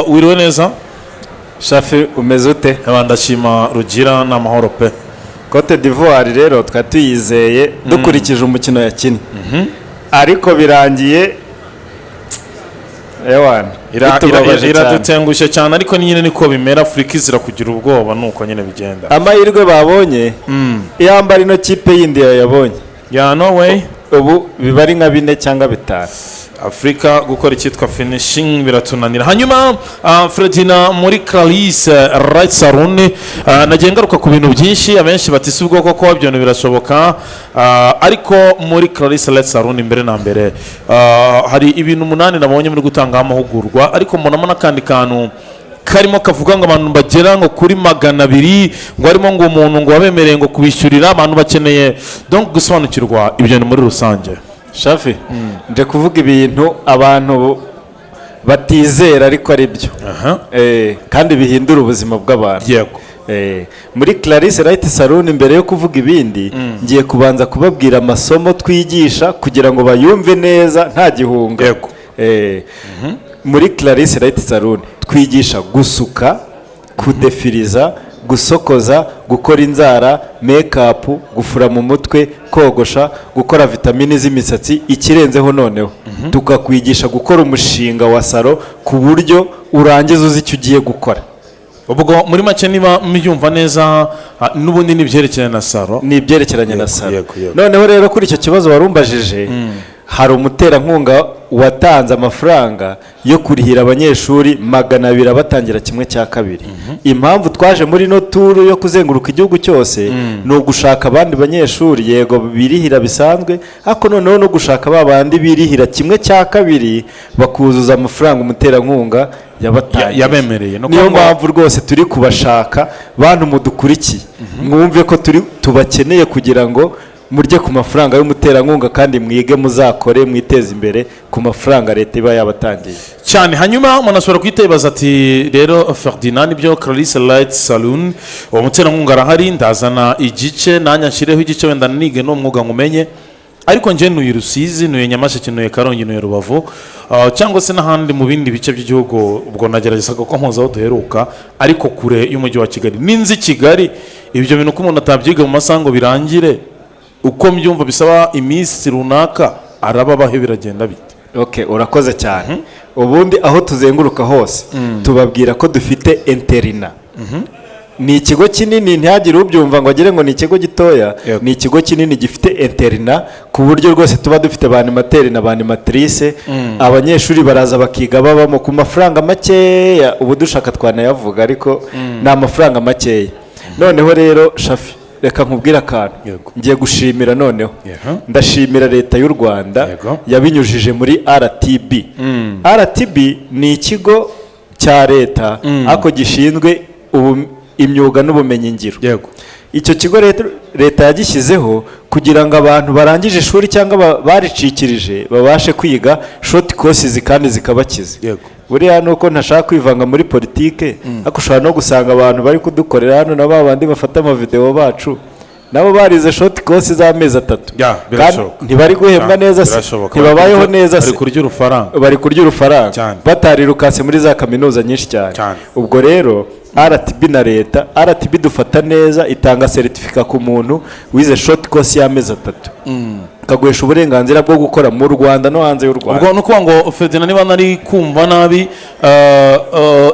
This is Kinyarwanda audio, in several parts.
wiriwe neza Shafi umeze ute? ndashima rugira n'amahoro pe. Cote d'Ivoire rero twatuyizeye dukurikije umukino yakinnye ariko birangiye iradutengushye cyane ariko nyine niko bimera. Afurika izira kugira ubwoba nuko nyine bigenda. Amahirwe babonye iyambara ino kipe yindi yabonye ya no way ubu biba ari nka 4 cyangwa 5. Afrika gukora icyitwa finishing biratunanira. Hanyuma Fredina muri Clarisse Right Saloon nagiye ngaruka ku bintu byinshi abenshi batise ubwo koko ibyo birashoboka, ariko muri Clarisse Right Saloon imbere na mbere hari ibintu 8 nabonye muri gutanga amahugurwa, ariko mbonamo n'akandi kantu karimo kavuga ngo abantu bagera ngo kuri 200 ngo harimo ngo umuntu ngo wabemereye ngo kubishyurira abantu bakeneye donc gusobanukirwa ibyo muri rusange. Shafi nje kuvuga ibintu abantu batizera ariko ari byo kandi bihindura ubuzima bw'abantu. Yego. Muri Clarisse Right Saloon imbere yo kuvuga ibindi ngiye kubanza kubabwira amasomo twigisha kugira ngo bayumve neza nta gihunga. Yego. Muri Clarisse Right Saloon twigisha gusuka, kudefiriza, gusokoza, gukora inzara, make up, gufura mu mutwe, kogosha, gukora vitamini z'imisatsi, ikirenzeho noneho tukakwigisha gukora umushinga wa salo ku buryo urangiza uzi icyo ugiye gukora. Ubwo muri make niba mbyumva neza n'ubundi nibyerekeranye na salo. Nibyerekeranye na salo. Noneho rero kuri icyo kibazo warumbajije hari umuterankunga watanze amafaranga yo kurihira abanyeshuri 200 batangira kimwe cya kabiri. Impamvu twaje muri no tour yo kuzenguruka igihugu cyose no gushaka abandi banyeshuri yego birihira bisanzwe, ariko noneho no gushaka babandi birihira kimwe cya kabiri bakuzuza amafaranga umuterankunga yabemereye. Niyo mpamvu rwose turi kubashaka bantu mudukurikiye mwumve ko tubakeneye kugira ngo murye ku mafaranga y'umuterankunga kandi mwige muzakore mwiteze imbere ku mafaranga leta iba yabatangiye cyane. Hanyuma umuntu ashobora kwitebaza ati rero Ferdinand ibyo Clarisse Right Saloon uwo muterankunga arahari ndazana igice nanya nshireho igice wenda nige no mwuga ngumenye, ariko nje nuye Rusizi nuye Nyamasheke nuye Karongi nuye Rubavu cyangwa se n'ahandi mu bindi bice by'igihugu. Ubwo nagerageza ko mpuzaho duheruka ariko kure y'umujyi wa Kigali ninzi Kigali. Ibyo bintu ko umuntu atabyiga mu masango birangire uko mbyumva bisaba iminsi runaka araba bahe biragenda bite? Okay, urakoze cyane. Ubundi aho tuzenguruka hose tubabwira ko dufite interina. Ni ikigo kinini ntihagire ubyumva ngo agire ngo ni ikigo gitoya. Ni ikigo kinini gifite interina ku buryo rwose tuba dufite abanimateri na abanimatrice. Abanyeshuri baraza bakiga babamo ku mafaranga makeya, ubu dushaka twanayavuga ariko ni amafaranga makeya. Noneho rero Shafi reka nkubwira akantu ngiye gushimira noneho. Ndashimira leta y'u Rwanda yabinyujije muri RTB. RTB ni ikigo cya leta ako gishinzwe imyuga n'ubumenyi ngiro. Icyo kigo leta yagishyizeho kugira ngo abantu barangije ishuri cyangwa baricikirije babashe kwiga short courses kandi zikabakiza. Buriya nuko ntashaka kwivanga muri politike, ariko ushobora no gusanga abantu bari kudukorera hano na babandi bafata amavideo bacu nabo barize short course z'amezi 3 ntibari guhembwa neza se, ntibabayeho neza se, bari kurya urufaranga batarirukase muri za kaminuza nyinshi cyane. Ubwo rero RTB na leta, RTB dufata neza itanga certificate ku muntu wize short course y'amezi 3 kaguhesha uburenganzira bwo gukora mu Rwanda no hanze y'u Rwanda. Ubwo nuko ngo Ferdinand niba nari kumva nabi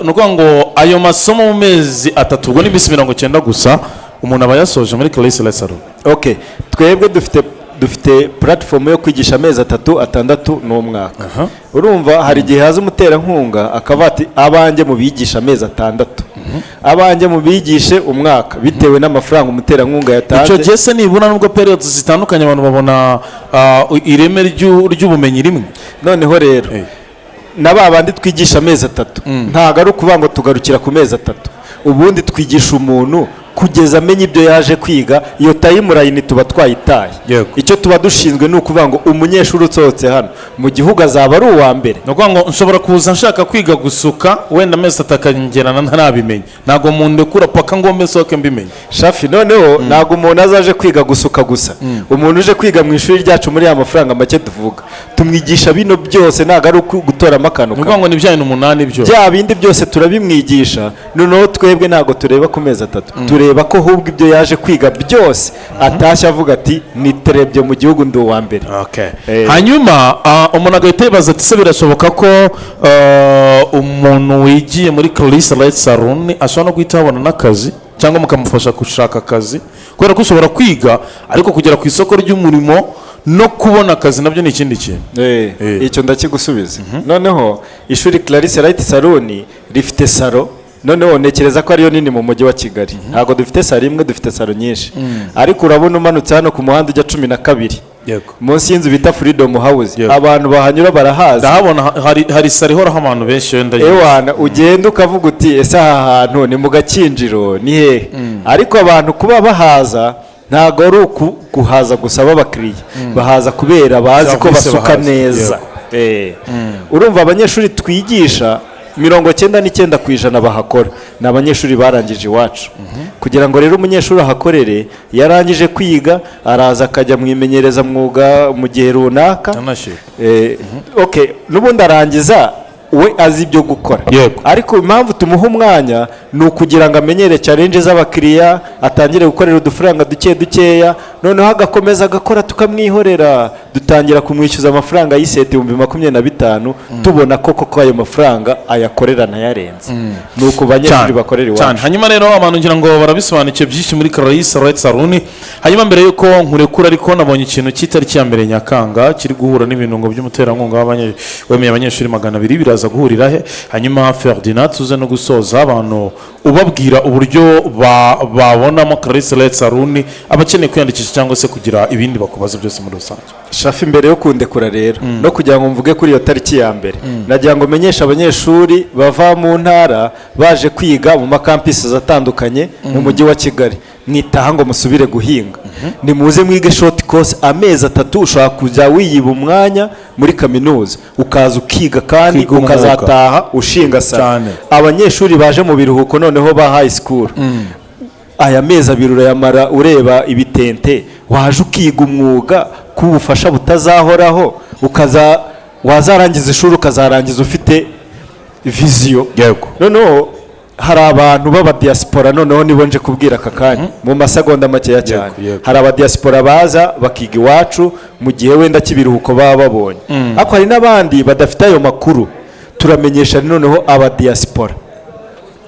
nuko ngo ayo masomo mu mezi 3 ubwo ni iminsi 90 gusa umuntu aba yasoje muri Clarisse Right Saloon. Okay, twebwe dufite platform yo kwigisha amezi 3 n'umwaka. Urumva hari gihe haza umuterankunga akavati abanjye mu bigisha amezi 6 abanjye mu bigishe umwaka bitewe n'amafaranga umuterankunga yatanze. Icyo gese nibura nubwo periods zitandukanye abantu babona ireme ry'ubumenyi rimwe. Noneho rero nababandi twigisha amezi 3 ntago ari ukuvuga ngo tugarukira ku mezi 3. Ubundi twigisha umuntu kugeza amenye ibyo yaje kwiga. Iyo timeline tuba twayitaye. Icyo tuba dushinzwe ni ukuvuga ngo umunyeshuri usohotse hano mu gihugu azaba ari uwa mbere. ni ukuvuga ngo nshobora kuza nshaka kwiga gusuka wenda amezi atakangerana ntarabimenye, ntabwo mundekura paka ngo mbesohoke mbimenye. Shafi, noneho ntabwo umuntu azaje kwiga gusuka gusa. Umuntu uje kwiga mu ishuri ryacu muri ya mafaranga make tuvuga, tumwigisha bino byose, ntabwo ari gutoramo akantu. ni ukuvuga ngo ni bya bintu 8 byo bya bindi byose turabimwigisha. Noneho twebwe ntabwo tureba ku mezi 3, tureba ko ahubwo ibyo yaje kwiga byose atashye avuga ati niterebye mu gihugu ndi uwa mbere. hanyuma umuntu agahita yibaza ati se birashoboka ko umuntu wigiye muri Clarisse Light Salon ashobora no guhita abona n'akazi cyangwa mukamufasha gushaka akazi, kubera ko ushobora kwiga ariko kugera ku isoko ry'umurimo no kubona akazi nabyo ni ikindi kintu. Icyo ndakigusubiza. Noneho ishuri Clarisse Light Salon rifite salo. Noneho ntekereza ko ariyo nini mu mujyi wa Kigali. Ntabwo dufite salo imwe, dufite salo nyinshi. Ariko urabona umanutse hano ku muhanda ujya 12 munsi y'inzu bita Freedom House, abantu bahanyura barahaza. Ndahabona hari salo ihoraho abantu benshi wenda ewana ugenda ukavuga uti ese aha hantu ni mu Gakinjiro ni hehe. Ariko abantu kuba bahaza ntabwo ari guhaza gusa b'abakiriya, bahaza kubera bazi ko basuka neza. Urumva abanyeshuri twigisha 99% bahakora ni abanyeshuri barangije iwacu. Kugira ngo rero umunyeshuri ahakorere yarangije kwiga araza akajya mwimenyereza mwuga mu gihe runaka. N'ubundi arangiza we azi ibyo gukora. Ariko impamvu tumuha umwanya ni ukugira ngo amenyere challenge z'abakiriya, atangire gukorera udufaranga dukeya, noneho agakomeza agakora tukamwihorera. Dutangira kumwishyuza amafaranga y'iseti 25,000 tubona koko ayo mafaranga ayakorera ntayarenze. Nuko banyeshuri bakorera iwacu. Hanyuma rero abantu ngira ngo barabisobanukiye byinshi muri Clarisse Light Salon. Hanyuma mbere yuko nkurekura ariko nabonye ikintu cy'itariki ya mbere Nyakanga kiri guhura n'ibintu ngo by'umuterankunga wemeye abanyeshuri 200 biraza guhurira he. Hanyuma Ferdinand tuze no gusoza abantu ubabwira uburyo babonamo Clarisse Light Salon abakeneye kwiyandikisha cyangwa se kugira ibindi bakubaza byose muri rusange. Shafi, mbere yo kundekura rero no kugira ngo mvuge kuri iyo tariki ya mbere, nagira ngo menyesha abanyeshuri bava mu ntara baje kwiga mu makampisi atandukanye mu mujyi wa Kigali, mwitaha ngo musubire guhinga. Nimuze mwige short course amezi 3, ushaka kujya wiyiba umwanya muri kaminuza ukaza ukiga kandi ukazataha ushinga sana. Abanyeshuri baje mu biruhuko noneho ba high school, aya mezi 2 urayamara ureba ibitente, waje ukiga umwuga kubufasha butazahoraho, wazarangiza ishuri ukazarangiza ufite vision. Noneho hari abantu baba diaspora, noneho nibo nje kubwira aka kanya mu masegonda makeya cyane. Hari aba diaspora baza bakiga iwacu mu gihe wenda kibiruhuko baba babonye. Ariko hari n'abandi badafite ayo makuru. Turamenyesha noneho aba diaspora,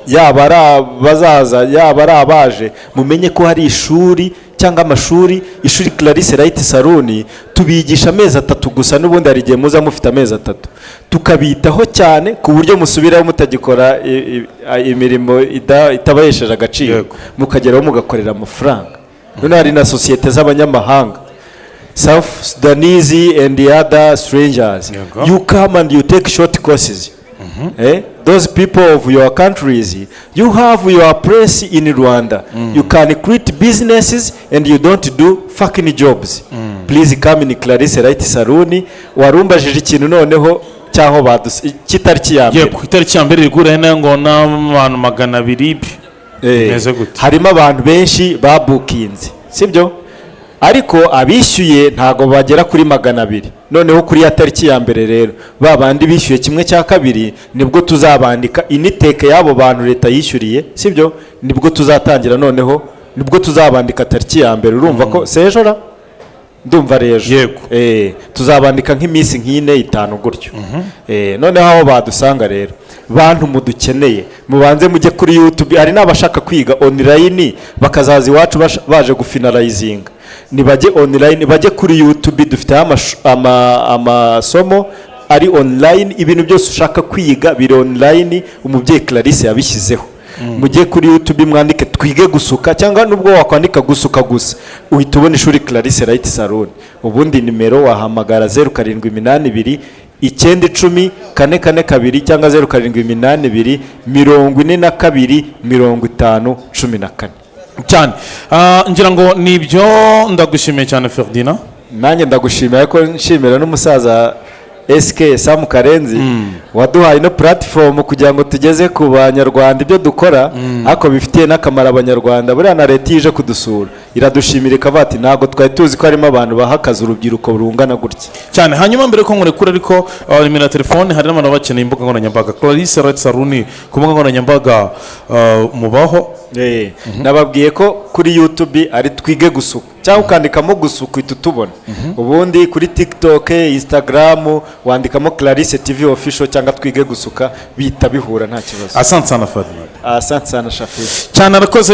yaba ari abazaza yaba ari abaje, mumenye ko hari ishuri cyangwa amashuri, ishuri Clarisse Light Salon tubigisha amezi 3 gusa. N'ubundi hari igihe muza mufite amezi 3 tukabitaho cyane ku buryo musubiraho mutagikora imirimo itabahesheje agaciro, mukageraho mugakorera amafaranga. None hari na societe z'abanyamahanga, South Sudanese and the other strangers. You come and you take short courses. Those people of your countries, you have your place in Rwanda. You can create businesses and you don't do fucking jobs. Please come in Clarisse Light Salon. Warumbajije ikintu noneho cyaho kitariki ya mbere. Ku itariki ya mbere rigura ngo n'abantu 200 neze gute. Harimo abantu benshi babukinze, sibyo? Ariko abishyuye ntago bagera kuri 200. Noneho kuri ya tariki ya mbere rero babandi bishyuye 1/2 nibwo tuzabandika initeke y'abo bantu leta yishyuriye, sibyo? Nibwo tuzatangira, noneho nibwo tuzabandika tariki ya mbere. Urumva ko sejora ndumva rejo. Tuzabandika nk'iminsi nk'ine 5 gutyo. Noneho aho badusanga rero bantu mudukeneye mubanze mujye kuri YouTube. Hari n'abashaka kwiga online bakazaza iwacu baje gufinalizinga, nibajye online, bajye kuri YouTube. Dufite amasomo ari online, ibintu byose ushaka kwiga biri online. Umubyeyi Clarisse yabishyizeho. Mujye kuri YouTube mwandike twige gusuka, cyangwa nubwo wakwandika gusuka gusa uhita ubona ishuri Clarisse Light Salon. Ubundi nimero wahamagara 0782 910 442 cyangwa 0782 42 50 14. cyane ngira ngo nibyo ndagushimiye cyane Ferdinand nanjye ndagushimira ko nshimira n'umusaza SK Sam Karenzi waduhaye no platform kugira ngo tugeze ku banyarwanda ibyo dukora ariko bifitiye n'akamaro abanyarwanda buriya na leta ije kudusura iradushimira ikavati ntago twari tuzi ko harimo abantu bahakaza urubyiruko rungana gutya cyane. hanyuma mbere ko nkurekura ariko nimero ya telefone hari n'abantu bakeneye imbuga nkoranyambaga Clarisse Retsaruni ku mbuga nkoranyambaga mubaho nababwiye ko kuri YouTube ari twige gusuka cyangwa ukandikamo gusuka uhita utubona ubundi kuri TikTok Instagram wandikamo Clarisse TV official cyangwa twige gusuka bihita bihura nta kibazo. Asante sana Ferdinand. Asante sana Shafiki cyane arakoze.